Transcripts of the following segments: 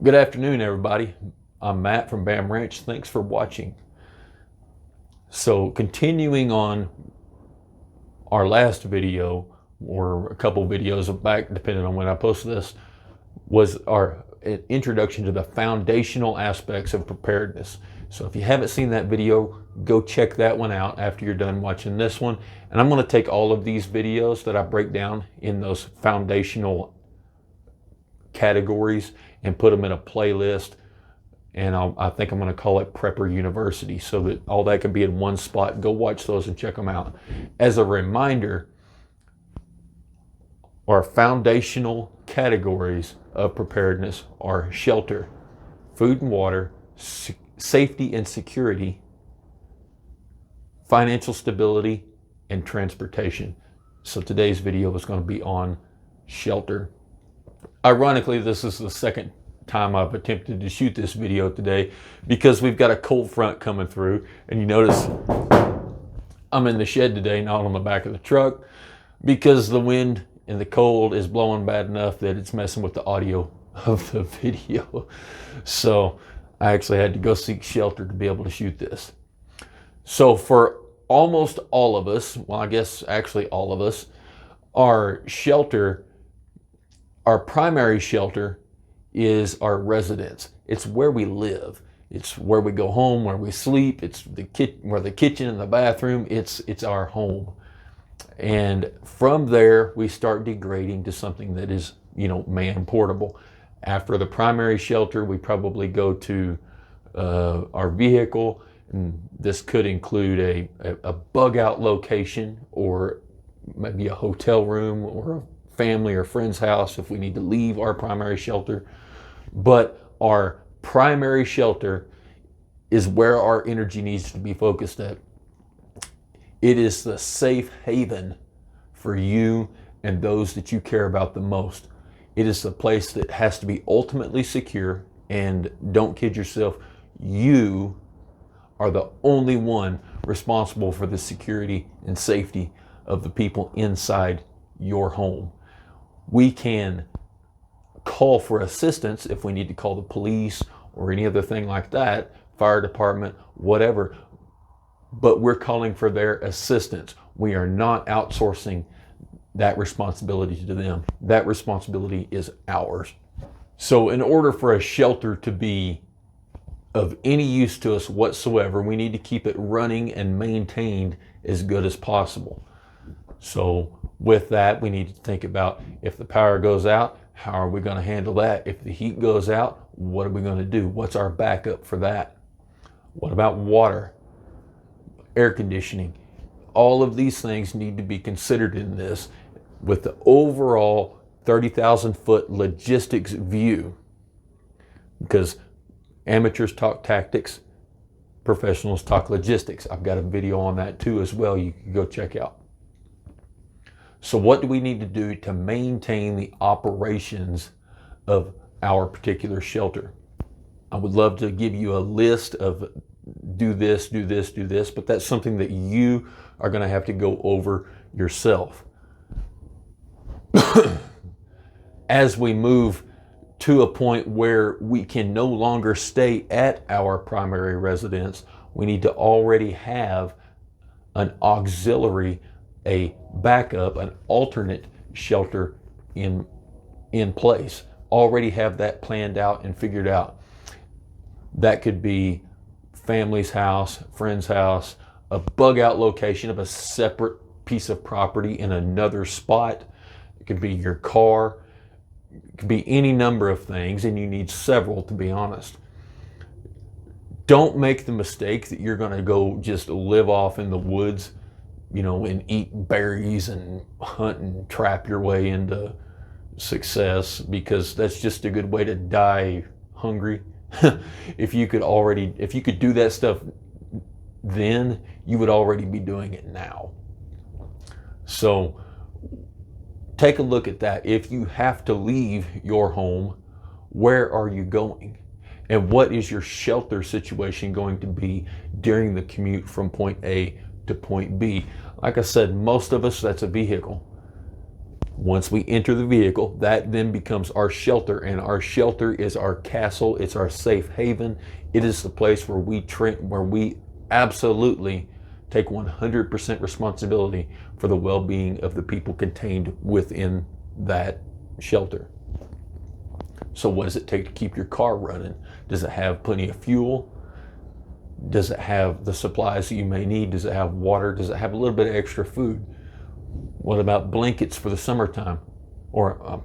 Good afternoon, everybody. I'm Matt from Bam Ranch. Thanks for watching. So continuing on our last video, or a couple videos back, depending on when I post this, was our introduction to the foundational aspects of preparedness. So if you haven't seen that video, go check that one out after you're done watching this one. And I'm going to take all of these videos that I break down in those foundational categories and put them in a playlist, and I think I'm going to call it Prepper University, so that all that can be in one spot. Go watch those and check them out. As a reminder, our foundational categories of preparedness are shelter, food and water, safety and security, financial stability, and transportation. So today's video is going to be on shelter. Ironically, this is the second time I've attempted to shoot this video today because we've got a cold front coming through, and you notice I'm in the shed today, not on the back of the truck, because the wind and the cold is blowing bad enough that it's messing with the audio of the video. So I actually had to go seek shelter to be able to shoot this. So for almost all of us, well, I guess actually all of us, our primary shelter is our residence. It's where we live. It's where we go home, where we sleep. It's where the kitchen and the bathroom. It's our home. And from there, we start degrading to something that is, man portable. After the primary shelter, we probably go to our vehicle. And this could include a bug out location, or maybe a hotel room, or a family or friend's house if we need to leave our primary shelter. But our primary shelter is where our energy needs to be focused at. It is the safe haven for you and those that you care about the most. It is the place that has to be ultimately secure, and don't kid yourself, you are the only one responsible for the security and safety of the people inside your home. We can call for assistance if we need to call the police or any other thing like that, fire department, whatever, but we're calling for their assistance. We are not outsourcing that responsibility to them. That responsibility is ours. So in order for a shelter to be of any use to us whatsoever, we need to keep it running and maintained as good as possible. So with that, we need to think about, if the power goes out, how are we going to handle that? If the heat goes out, what are we going to do? What's our backup for that? What about water, air conditioning? All of these things need to be considered in this with the overall 30,000-foot logistics view, because amateurs talk tactics, professionals talk logistics. I've got a video on that too as well, you can go check out. So what do we need to do to maintain the operations of our particular shelter? I would love to give you a list of do this, do this, do this, but that's something that you are going to have to go over yourself. As we move to a point where we can no longer stay at our primary residence, we need to already have an auxiliary, a backup, an alternate shelter in place. Already have that planned out and figured out. That could be family's house, friend's house, a bug out location of a separate piece of property in another spot. It could be your car. It could be any number of things, and you need several, to be honest. Don't make the mistake that you're going to go just live off in the woods, and eat berries and hunt and trap your way into success, because that's just a good way to die hungry. If you could do that stuff then, you would already be doing it now. So take a look at that. If you have to leave your home, where are you going? And what is your shelter situation going to be during the commute from point A to point B? Like I said, most of us, that's a vehicle. Once we enter the vehicle, that then becomes our shelter, and our shelter is our castle. It's our safe haven. It is the place where we absolutely take 100% responsibility for the well-being of the people contained within that shelter. So what does it take to keep your car running? Does it have plenty of fuel? Does it have the supplies that you may need? Does it have water? Does it have a little bit of extra food? What about blankets for the summertime? Or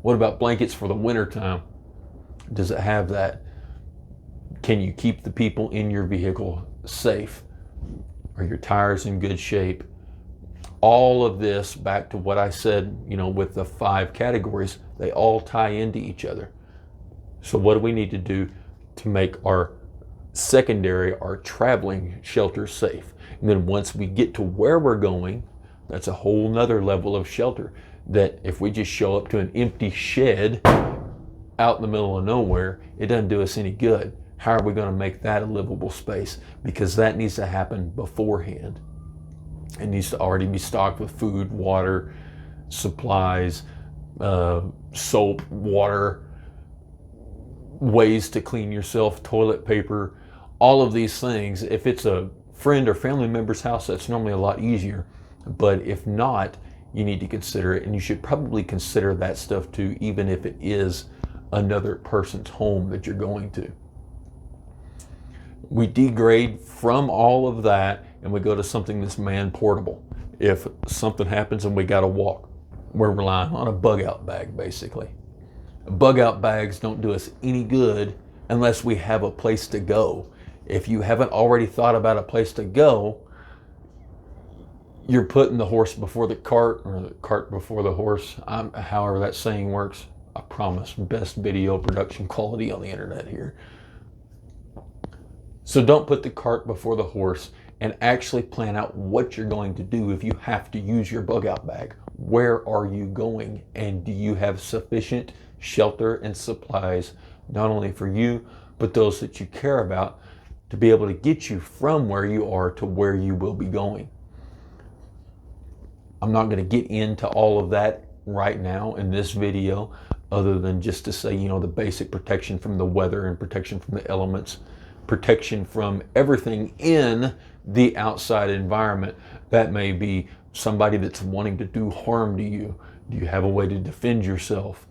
what about blankets for the wintertime? Does it have that? Can you keep the people in your vehicle safe? Are your tires in good shape? All of this, back to what I said, with the 5 categories, they all tie into each other. So what do we need to do to make our secondary, our traveling shelter safe? And then once we get to where we're going, that's a whole nother level of shelter, that if we just show up to an empty shed out in the middle of nowhere, it doesn't do us any good. How are we going to make that a livable space? Because that needs to happen beforehand. It needs to already be stocked with food, water, supplies, soap, water, ways to clean yourself, toilet paper, all of these things. If it's a friend or family member's house, that's normally a lot easier. But if not, you need to consider it, and you should probably consider that stuff too, even if it is another person's home that you're going to. We degrade from all of that and we go to something that's man portable. If something happens and we got to walk, we're relying on a bug out bag, basically. Bug out bags don't do us any good unless we have a place to go. If you haven't already thought about a place to go, you're putting the horse before the cart, or the cart before the horse, however that saying works. I promise, best video production quality on the internet here. So don't put the cart before the horse, and actually plan out what you're going to do if you have to use your bug out bag. Where are you going? And do you have sufficient shelter and supplies, not only for you, but those that you care about, to be able to get you from where you are to where you will be going? I'm not going to get into all of that right now in this video, other than just to say, the basic protection from the weather and protection from the elements, protection from everything in the outside environment. That may be somebody that's wanting to do harm to you. Do you have a way to defend yourself?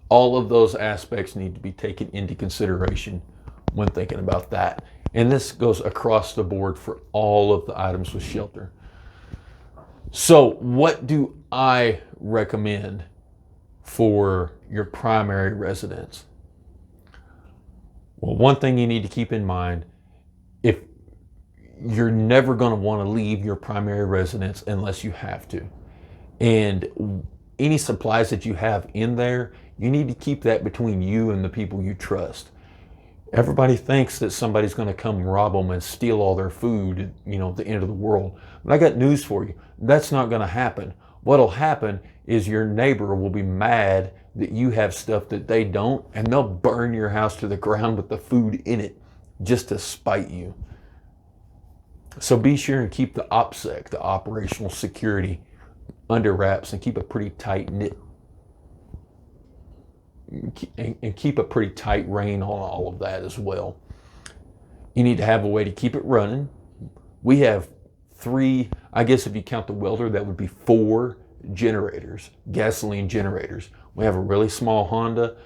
All of those aspects need to be taken into consideration when thinking about that. And this goes across the board for all of the items with shelter. So what do I recommend for your primary residence? Well, one thing you need to keep in mind, if you're never going to want to leave your primary residence unless you have to. And any supplies that you have in there, you need to keep that between you and the people you trust. Everybody thinks that somebody's going to come rob them and steal all their food, at the end of the world. But I got news for you. That's not going to happen. What'll happen is your neighbor will be mad that you have stuff that they don't, and they'll burn your house to the ground with the food in it just to spite you. So be sure and keep the OPSEC, the operational security, under wraps, and keep a pretty tight knit, and keep a pretty tight rein on all of that as well. You need to have a way to keep it running. We have 3, I guess if you count the welder, that would be 4 generators, gasoline generators. We have a really small Honda,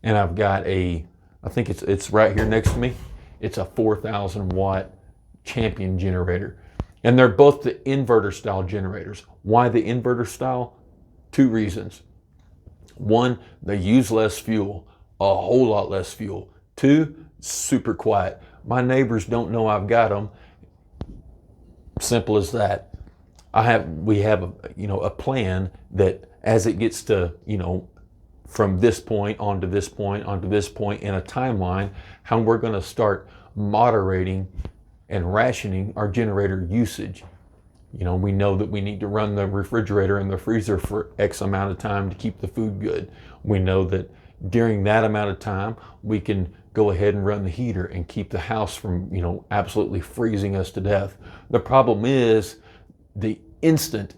and I've got I think it's right here next to me. It's a 4,000 watt Champion generator. And they're both the inverter style generators. Why the inverter style? 2 reasons. 1, they use less fuel, a whole lot less fuel. 2, super quiet. My neighbors don't know I've got them. Simple as that. We have a plan that as it gets to, from this point onto this point onto this point in a timeline, how we're going to start moderating and rationing our generator usage. We know that we need to run the refrigerator and the freezer for X amount of time to keep the food good. We know that during that amount of time, we can go ahead and run the heater and keep the house from, absolutely freezing us to death. The problem is the instant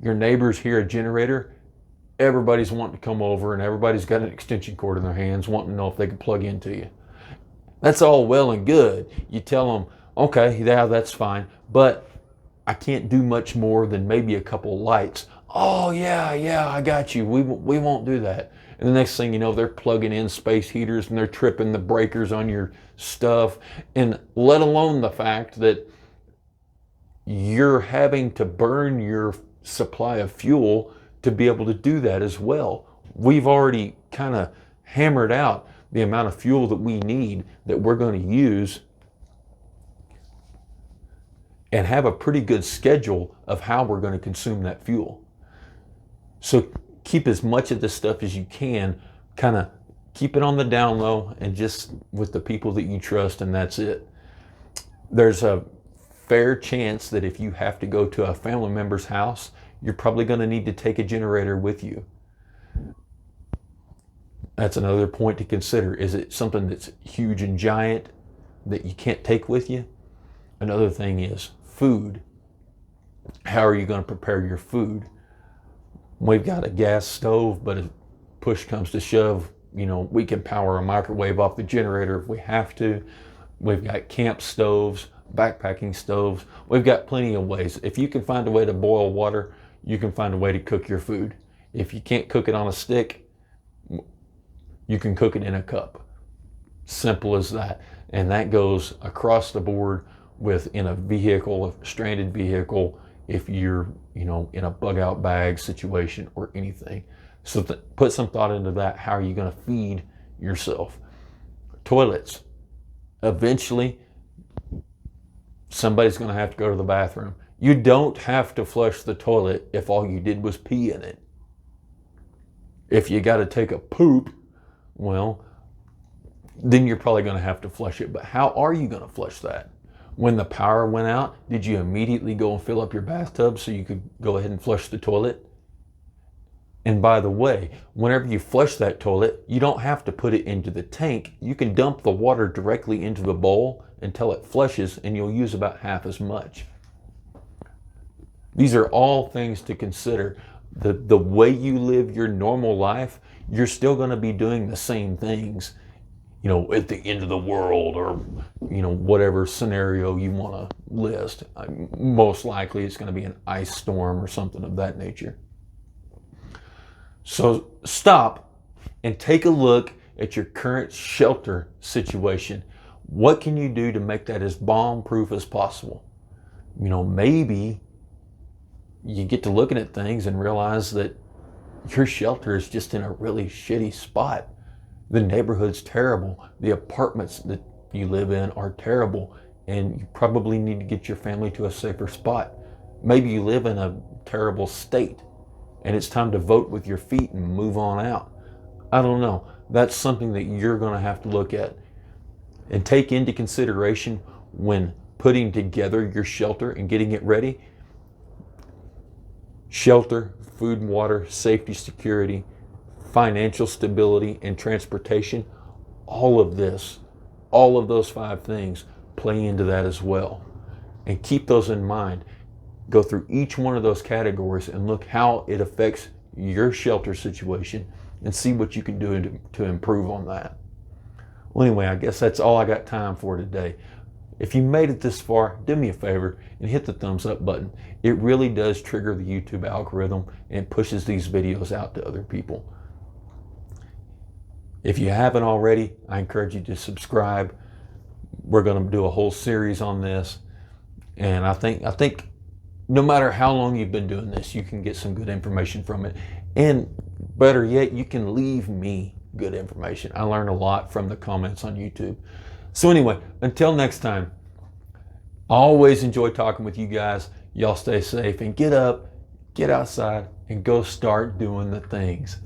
Your neighbors hear a generator, everybody's wanting to come over, and everybody's got an extension cord in their hands wanting to know if they can plug into you. That's all well and good. You tell them, okay, yeah, that's fine, but I can't do much more than maybe a couple lights. Oh, yeah, I got you. We won't do that. And the next thing you know, they're plugging in space heaters and they're tripping the breakers on your stuff. And let alone the fact that you're having to burn your supply of fuel to be able to do that as well. We've already kind of hammered out the amount of fuel that we need, that we're going to use, and have a pretty good schedule of how we're going to consume that fuel. So keep as much of this stuff as you can, kind of keep it on the down low and just with the people that you trust, and that's it. There's a fair chance that if you have to go to a family member's house, you're probably going to need to take a generator with you. That's another point to consider. Is it something that's huge and giant that you can't take with you? Another thing is food. How are you going to prepare your food? We've got a gas stove, but if push comes to shove, we can power a microwave off the generator if we have to. We've got camp stoves, backpacking stoves. We've got plenty of ways. If you can find a way to boil water, you can find a way to cook your food. If you can't cook it on a stick, you can cook it in a cup. Simple as that. And that goes across the board in a vehicle, a stranded vehicle, if you're, in a bug out bag situation or anything. So put some thought into that. How are you going to feed yourself? Toilets. Eventually, somebody's going to have to go to the bathroom. You don't have to flush the toilet if all you did was pee in it. If you got to take a poop, well, then you're probably going to have to flush it. But how are you going to flush that? When the power went out, did you immediately go and fill up your bathtub so you could go ahead and flush the toilet? And by the way, whenever you flush that toilet, you don't have to put it into the tank. You can dump the water directly into the bowl until it flushes, and you'll use about half as much. These are all things to consider. The way you live your normal life, you're still going to be doing the same things, at the end of the world, or, whatever scenario you want to list. Most likely it's going to be an ice storm or something of that nature. So stop and take a look at your current shelter situation. What can you do to make that as bomb-proof as possible? Maybe you get to looking at things and realize that your shelter is just in a really shitty spot. The neighborhood's terrible. The apartments that you live in are terrible, and you probably need to get your family to a safer spot. Maybe you live in a terrible state, and it's time to vote with your feet and move on out. I don't know. That's something that you're going to have to look at and take into consideration when putting together your shelter and getting it ready. Shelter, food and water, safety, security, financial stability, and transportation. All of this, all of those 5 things play into that as well. And keep those in mind. Go through each one of those categories and look how it affects your shelter situation and see what you can do to improve on that. Well, anyway, I guess that's all I got time for today. If you made it this far, do me a favor and hit the thumbs up button. It really does trigger the YouTube algorithm and pushes these videos out to other people. If you haven't already, I encourage you to subscribe. We're going to do a whole series on this. And I think no matter how long you've been doing this, you can get some good information from it. And better yet, you can leave me good information. I learn a lot from the comments on YouTube. So anyway, until next time, I always enjoy talking with you guys. Y'all stay safe and get up, get outside, and go start doing the things.